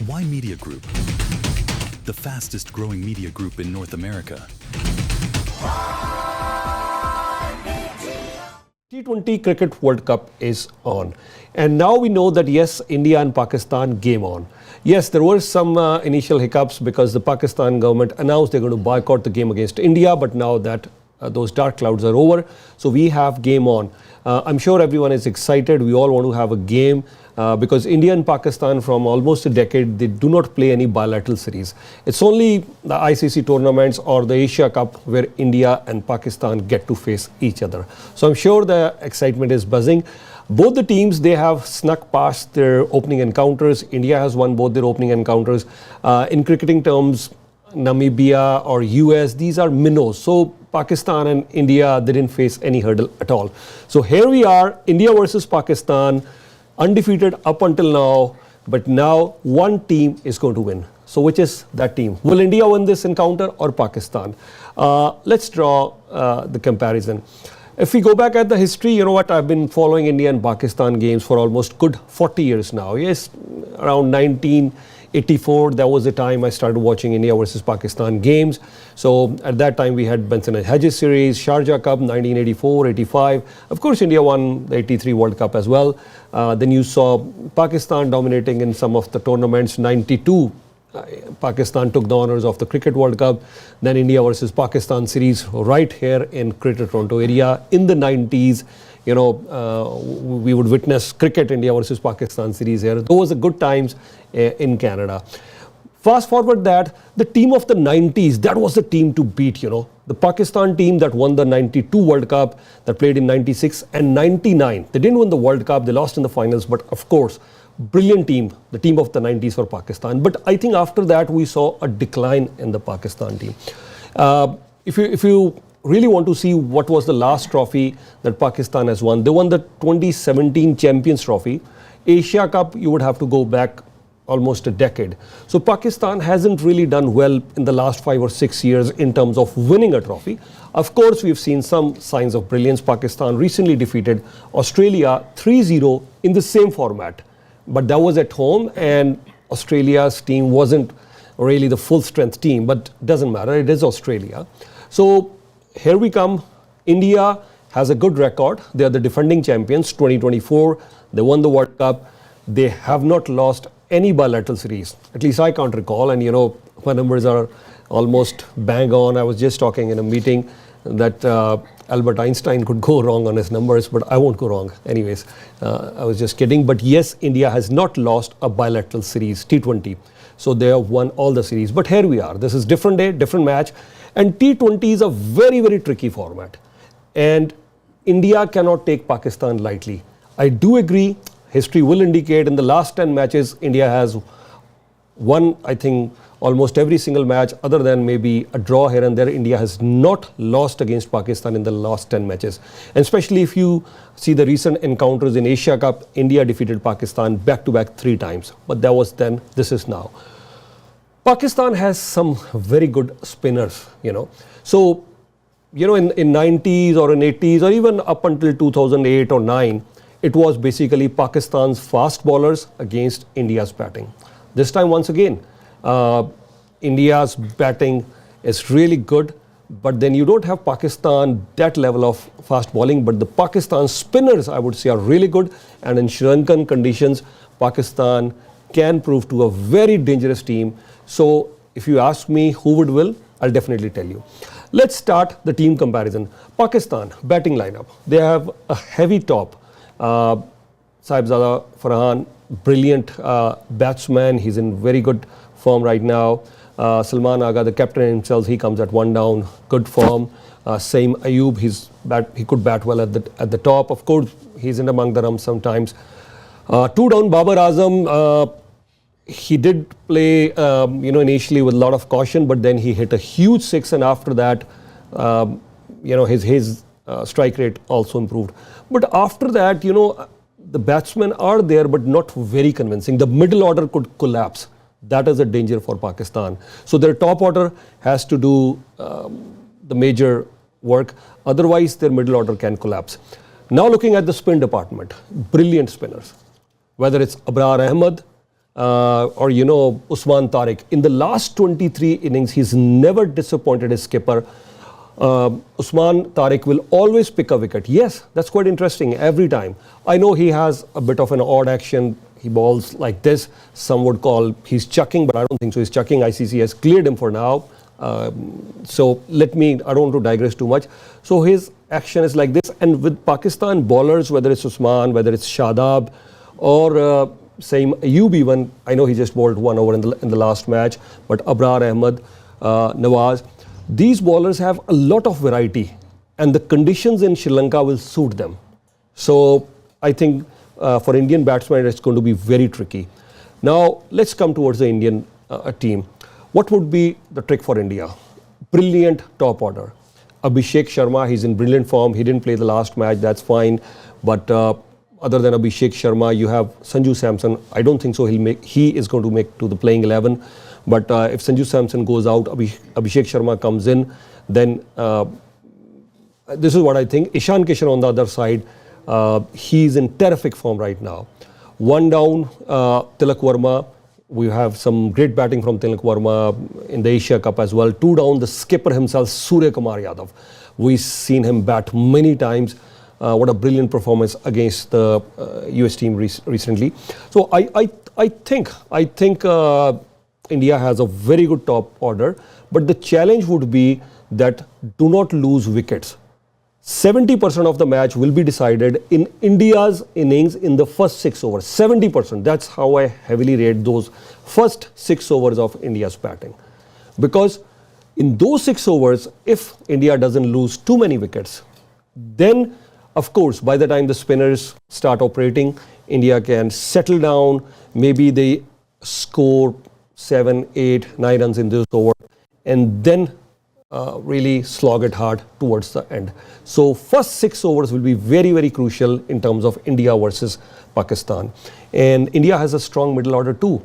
Why Media Group? The fastest growing media group in North America. T20 Cricket World Cup is on. And now we know that yes, India and Pakistan game on. Yes, there were some initial hiccups because the Pakistan government announced they're going to boycott the game against India, but now that those dark clouds are over, so we have game on. I'm sure everyone is excited. We all want to have a game because India and Pakistan from almost a decade, they do not play any bilateral series. It's only the ICC tournaments or the Asia Cup where India and Pakistan get to face each other. So I'm sure the excitement is buzzing. Both the teams, they have snuck past their opening encounters. India has won both their opening encounters. In cricketing terms, Namibia or US, these are minnows. So Pakistan and India, they didn't face any hurdle at all. So here we are, India versus Pakistan, undefeated up until now, but now one team is going to win. So which is that team? Will India win this encounter or Pakistan? Let's draw the comparison. If we go back at the history, you know what, I've been following India and Pakistan games for almost good 40 years now. Yes, around 1984, that was the time I started watching India versus Pakistan games. So at that time we had Benson and Hedges series, Sharjah Cup 1984, 85. Of course India won the 83 World Cup as well. Then you saw Pakistan dominating in some of the tournaments. 92, Pakistan took the honors of the Cricket World Cup. Then India versus Pakistan series right here in Greater Toronto area. In the 90s, you know, we would witness cricket India versus Pakistan series here. Those are good times in Canada. Fast forward that, the team of the 90s, that was the team to beat, you know. The Pakistan team that won the 92 World Cup, that played in 96 and 99. They didn't win the World Cup, they lost in the finals, but of course, brilliant team, the team of the 90s for Pakistan. But I think after that, we saw a decline in the Pakistan team. If you really want to see what was the last trophy that Pakistan has won, they won the 2017 Champions Trophy. Asia Cup, you would have to go back almost a decade. So Pakistan hasn't really done well in the last 5 or 6 years in terms of winning a trophy. Of course, we've seen some signs of brilliance. Pakistan recently defeated Australia 3-0 in the same format. But that was at home and Australia's team wasn't really the full strength team, but doesn't matter, it is Australia. So here we come. India has a good record. They are the defending champions, 2024. They won the World Cup. They have not lost any bilateral series. At least I can't recall. And you know, my numbers are almost bang on. I was just talking in a meeting that Albert Einstein could go wrong on his numbers, but I won't go wrong. Anyways, I was just kidding. But yes, India has not lost a bilateral series, T20. So they have won all the series. But here we are. This is different day, different match. And T20 is a very, very tricky format. And India cannot take Pakistan lightly. I do agree, history will indicate in the last 10 matches, India has won, I think, almost every single match other than maybe a draw here and there. India has not lost against Pakistan in the last 10 matches. And especially if you see the recent encounters in Asia Cup, India defeated Pakistan back-to-back 3 times. But that was then, this is now. Pakistan has some very good spinners, you know. So, you know, in 90s or in 80s or even up until 2008 or 9, it was basically Pakistan's fast bowlers against India's batting. This time, once again, India's batting is really good, but then you don't have Pakistan that level of fast bowling, but the Pakistan spinners, I would say, are really good. And in Sri Lankan conditions, Pakistan can prove to a very dangerous team. So if you ask me who would win, I'll definitely tell you. Let's start the team comparison. Pakistan batting lineup. They have a heavy top. Sahibzada Farhan, brilliant batsman. He's in very good form right now. Salman Agha, the captain himself, he comes at 1 down, good form. Same Ayub, he could bat well at the top. Of course, he's in among the runs sometimes. 2 down, Babar Azam. He did play, you know, initially with a lot of caution, but then he hit a huge 6, and after that, you know, his strike rate also improved. But after that, you know, the batsmen are there, but not very convincing. The middle order could collapse. That is a danger for Pakistan. So their top order has to do the major work. Otherwise, their middle order can collapse. Now looking at the spin department, brilliant spinners. Whether it's Abrar Ahmed, or you know, Usman Tariq. In the last 23 innings, he's never disappointed his skipper. Usman Tariq will always pick a wicket. Yes, that's quite interesting every time. I know he has a bit of an odd action. He bowls like this. Some would call he's chucking, but I don't think so. He's chucking. ICC has cleared him for now. So I don't want to digress too much. So his action is like this. And with Pakistan bowlers, whether it's Usman, whether it's Shadab, or same Ayub even, I know he just bowled 1 over in the last match, but Abrar Ahmed, Nawaz, these bowlers have a lot of variety, and the conditions in Sri Lanka will suit them. So I think for Indian batsmen, it's going to be very tricky. Now, let's come towards the Indian team. What would be the trick for India? Brilliant top order. Abhishek Sharma, he's in brilliant form. He didn't play the last match, that's fine. But other than Abhishek Sharma, you have Sanju Samson. I don't think so he is going to make to the playing 11. But if Sanju Samson goes out, Abhishek Sharma comes in, then this is what I think. Ishan Kishan on the other side, he's in terrific form right now. 1 down, Tilak Verma. We have some great batting from Tilak Verma in the Asia Cup as well. 2 down, the skipper himself, Surya Kumar Yadav. We've seen him bat many times. What a brilliant performance against the US team recently. So I think India has a very good top order, but the challenge would be that do not lose wickets. 70% of the match will be decided in India's innings in the first 6 overs. 70%. That's how I heavily rate those first 6 overs of India's batting. Because in those 6 overs, if India doesn't lose too many wickets, then of course, by the time the spinners start operating, India can settle down. Maybe they score 7, 8, 9 runs in this over, and then really slog it hard towards the end. So first 6 overs will be very, very crucial in terms of India versus Pakistan. And India has a strong middle order too.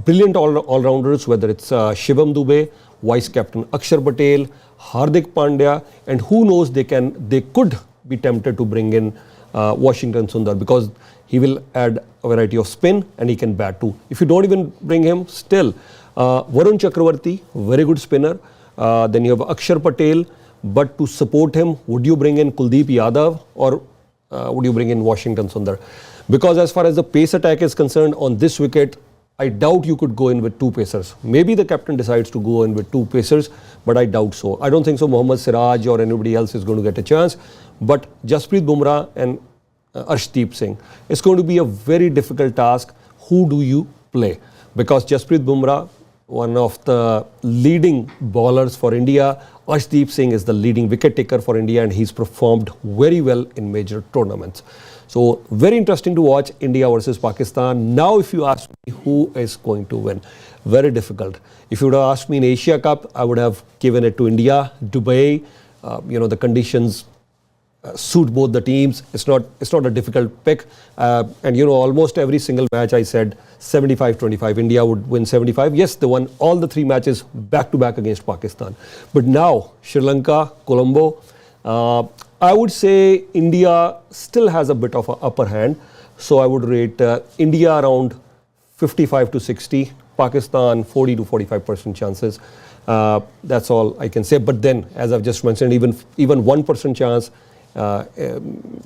Brilliant all-rounders, whether it's Shivam Dube, Vice Captain Akshar Patel, Hardik Pandya, and who knows, they could be tempted to bring in Washington Sundar, because he will add a variety of spin and he can bat too. If you don't even bring him, still Varun Chakravarti, very good spinner. Then you have Akshar Patel, but to support him, would you bring in Kuldeep Yadav or would you bring in Washington Sundar? Because as far as the pace attack is concerned on this wicket, I doubt you could go in with 2 pacers. Maybe the captain decides to go in with 2 pacers, but I doubt so. I don't think so Mohammad Siraj or anybody else is going to get a chance. But Jasprit Bumrah and Arshdeep Singh, it's going to be a very difficult task. Who do you play? Because Jasprit Bumrah, one of the leading bowlers for India, Arshdeep Singh is the leading wicket taker for India, and he's performed very well in major tournaments. So very interesting to watch India versus Pakistan. Now if you ask me who is going to win, very difficult. If you would have asked me in Asia Cup, I would have given it to India. Dubai, the conditions suit both the teams. It's not a difficult pick. And almost every single match I said 75-25. India would win 75. Yes, they won all the 3 matches back-to-back against Pakistan. But now, Sri Lanka, Colombo, I would say India still has a bit of an upper hand. So I would rate India around 55-60, Pakistan 40-45% chances. That's all I can say. But then, as I've just mentioned, even 1% chance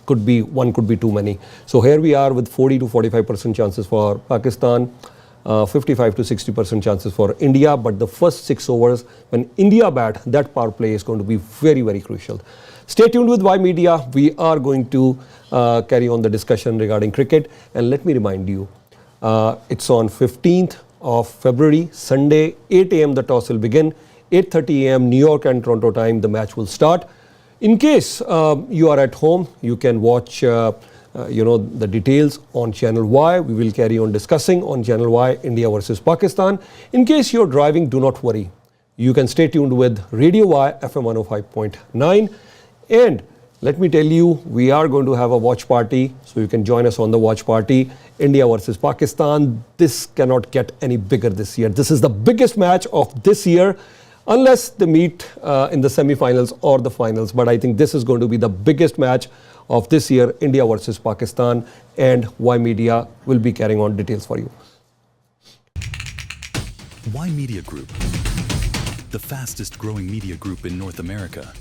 could be too many. So here we are with 40-45% chances for Pakistan, 55-60% chances for India. But the first 6 overs, when India bat, that power play is going to be very, very crucial. Stay tuned with Ymedia. We are going to carry on the discussion regarding cricket. And let me remind you, it's on 15th of February, Sunday, 8 a.m. the toss will begin. 8:30 a.m. New York and Toronto time, the match will start. In case you are at home, you can watch the details on Channel Y. We will carry on discussing on Channel Y, India versus Pakistan. In case you're driving, do not worry. You can stay tuned with Radio Y, FM 105.9. And let me tell you, we are going to have a watch party. So you can join us on the watch party. India versus Pakistan. This cannot get any bigger this year. This is the biggest match of this year, unless they meet in the semi-finals or the finals. But I think this is going to be the biggest match of this year, India versus Pakistan. And Ymedia will be carrying on details for you. Ymedia Group, the fastest growing media group in North America.